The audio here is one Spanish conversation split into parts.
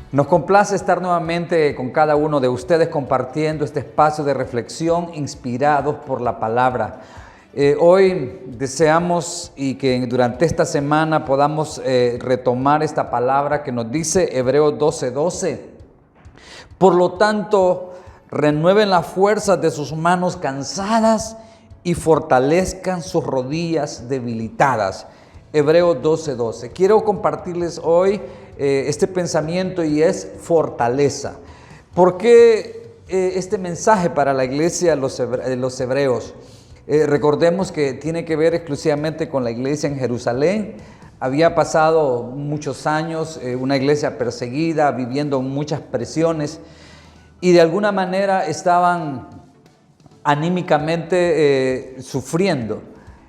Nos complace estar nuevamente con cada uno de ustedes compartiendo este espacio de reflexión inspirados por la palabra. Hoy deseamos y que durante esta semana podamos retomar esta palabra que nos dice Hebreos 12:12. Por lo tanto, renueven las fuerzas de sus manos cansadas y fortalezcan sus rodillas debilitadas. Hebreos 12:12. Quiero compartirles hoy este pensamiento y es fortaleza. ¿Por qué este mensaje para la iglesia de los hebreos? Recordemos que tiene que ver exclusivamente con la iglesia en Jerusalén. Había pasado muchos años, una iglesia perseguida, viviendo muchas presiones y de alguna manera estaban anímicamente sufriendo.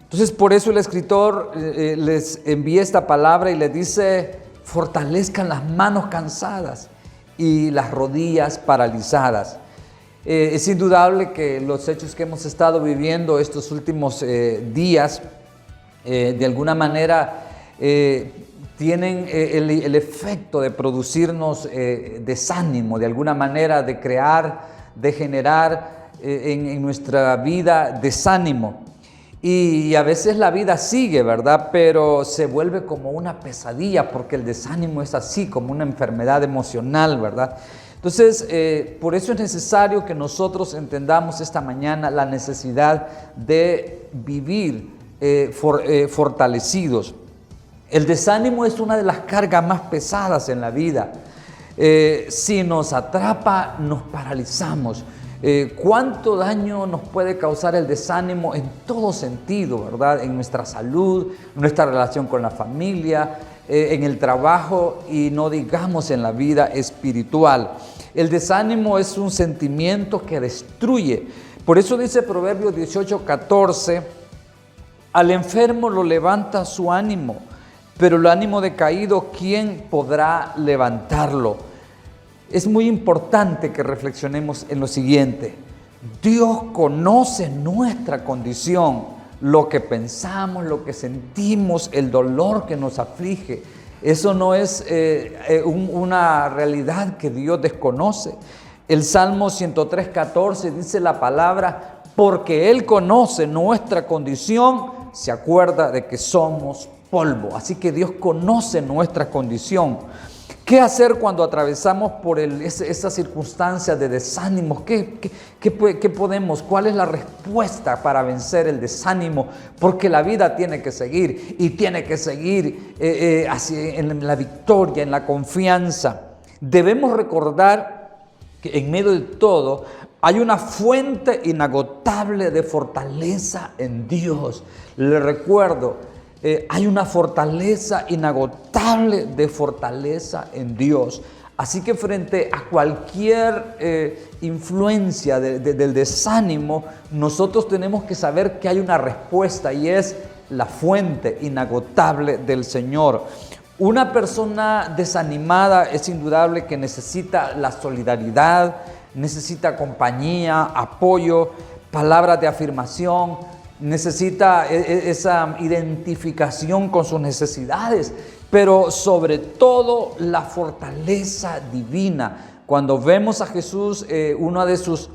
Entonces por eso el escritor les envía esta palabra y les dice: fortalezcan las manos cansadas y las rodillas paralizadas. Es indudable que los hechos que hemos estado viviendo estos últimos días, de alguna manera, tienen el efecto de producirnos desánimo, de alguna manera de crear, de generar en nuestra vida desánimo. Y a veces la vida sigue, ¿verdad? Pero se vuelve como una pesadilla porque el desánimo es así, como una enfermedad emocional, ¿verdad? Entonces, por eso es necesario que nosotros entendamos esta mañana la necesidad de vivir fortalecidos. El desánimo es una de las cargas más pesadas en la vida. Si nos atrapa, nos paralizamos. ¿Cuánto daño nos puede causar el desánimo en todo sentido, verdad? En nuestra salud, nuestra relación con la familia, en el trabajo y no digamos en la vida espiritual. El desánimo es un sentimiento que destruye. Por eso dice Proverbios 18:14, al enfermo lo levanta su ánimo, pero el ánimo decaído, ¿quién podrá levantarlo? Es muy importante que reflexionemos en lo siguiente: Dios conoce nuestra condición, lo que pensamos, lo que sentimos, el dolor que nos aflige. Eso no es una realidad que Dios desconoce. El Salmo 103:14 dice la palabra: porque Él conoce nuestra condición, se acuerda de que somos polvo. Así que Dios conoce nuestra condición. ¿Qué hacer cuando atravesamos por esa circunstancia de desánimo? ¿Qué podemos? ¿Cuál es la respuesta para vencer el desánimo? Porque la vida tiene que seguir y tiene que seguir en la victoria, en la confianza. Debemos recordar que en medio de todo hay una fuente inagotable de fortaleza en Dios. Le recuerdo. Hay una fortaleza inagotable de fortaleza en Dios. Así que frente a cualquier influencia del desánimo, nosotros tenemos que saber que hay una respuesta y es la fuente inagotable del Señor. Una persona desanimada es indudable que necesita la solidaridad, necesita compañía, apoyo, palabras de afirmación. Necesita esa identificación con sus necesidades, pero sobre todo la fortaleza divina. Cuando vemos a Jesús, una de sus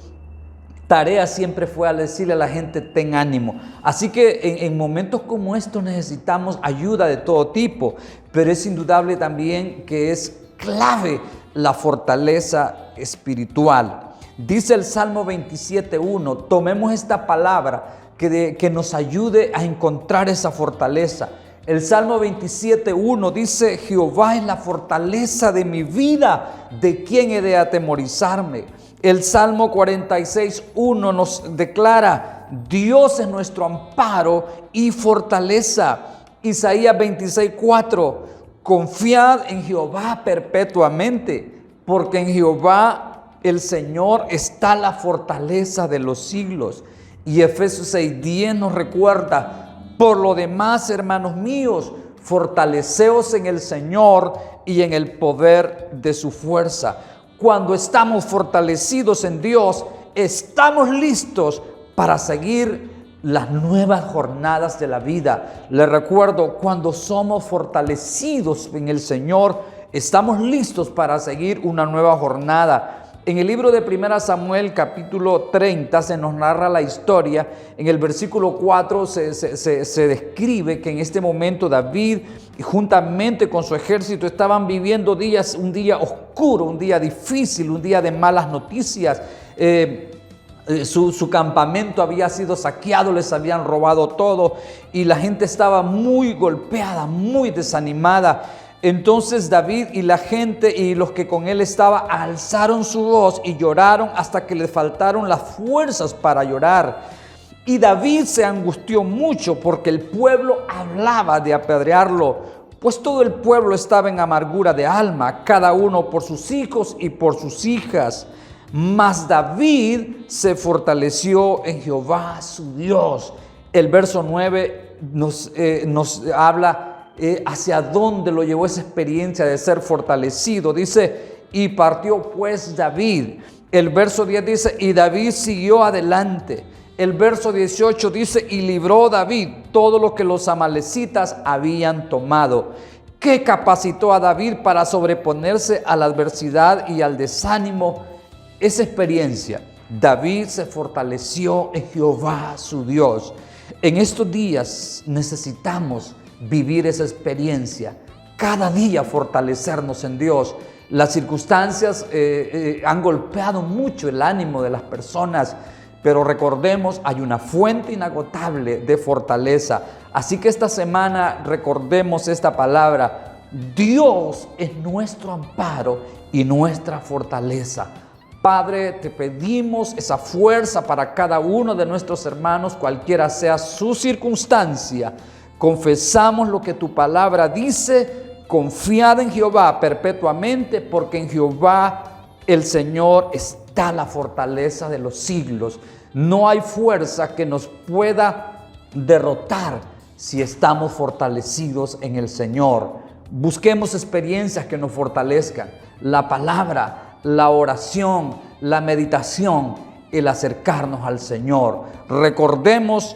tareas siempre fue al decirle a la gente: ten ánimo. Así que en momentos como estos necesitamos ayuda de todo tipo, pero es indudable también que es clave la fortaleza espiritual. Dice el Salmo 27:1, tomemos esta palabra que nos ayude a encontrar esa fortaleza. El Salmo 27:1 dice: Jehová es la fortaleza de mi vida, ¿de quién he de atemorizarme? El Salmo 46:1 nos declara: Dios es nuestro amparo y fortaleza. Isaías 26:4, confiad en Jehová perpetuamente, porque en Jehová el Señor está la fortaleza de los siglos. Y Efesios 6:10 nos recuerda: por lo demás, hermanos míos, fortaleceos en el Señor y en el poder de su fuerza. Cuando estamos fortalecidos en Dios, estamos listos para seguir las nuevas jornadas de la vida. Les recuerdo, cuando somos fortalecidos en el Señor, Estamos listos para seguir una nueva jornada. En el libro de 1 Samuel capítulo 30 se nos narra la historia. En el versículo 4 se describe que en este momento David, juntamente con su ejército, estaban viviendo un día oscuro, un día difícil, un día de malas noticias. Su campamento había sido saqueado, les habían robado todo y la gente estaba muy golpeada, muy desanimada. Entonces David y la gente y los que con él estaban alzaron su voz y lloraron hasta que les faltaron las fuerzas para llorar. Y David se angustió mucho porque el pueblo hablaba de apedrearlo, pues todo el pueblo estaba en amargura de alma, cada uno por sus hijos y por sus hijas. Mas David se fortaleció en Jehová su Dios. El verso 9 nos habla hacia dónde lo llevó esa experiencia de ser fortalecido. Dice, y partió pues David. El verso 10 dice, y David siguió adelante. El verso 18 dice, y libró David todo lo que los amalecitas habían tomado. ¿Qué capacitó a David para sobreponerse a la adversidad y al desánimo? Esa experiencia. David se fortaleció en Jehová su Dios. En estos días necesitamos vivir esa experiencia, cada día fortalecernos en Dios. Las circunstancias han golpeado mucho el ánimo de las personas, pero recordemos, hay una fuente inagotable de fortaleza. Así que esta semana recordemos esta palabra: Dios es nuestro amparo y nuestra fortaleza. Padre, te pedimos esa fuerza para cada uno de nuestros hermanos, cualquiera sea su circunstancia. Confesamos lo que tu palabra dice: confiad en Jehová perpetuamente, porque en Jehová el Señor está la fortaleza de los siglos. No hay fuerza que nos pueda derrotar si estamos fortalecidos en el Señor. Busquemos experiencias que nos fortalezcan: la palabra, la oración, la meditación, el acercarnos al Señor. Recordemos,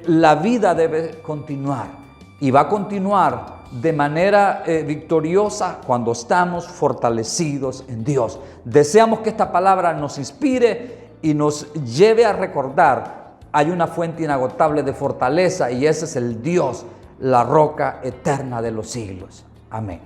la vida debe continuar y va a continuar de manera victoriosa cuando estamos fortalecidos en Dios. Deseamos que esta palabra nos inspire y nos lleve a recordar: hay una fuente inagotable de fortaleza y ese es el Dios, la roca eterna de los siglos. Amén.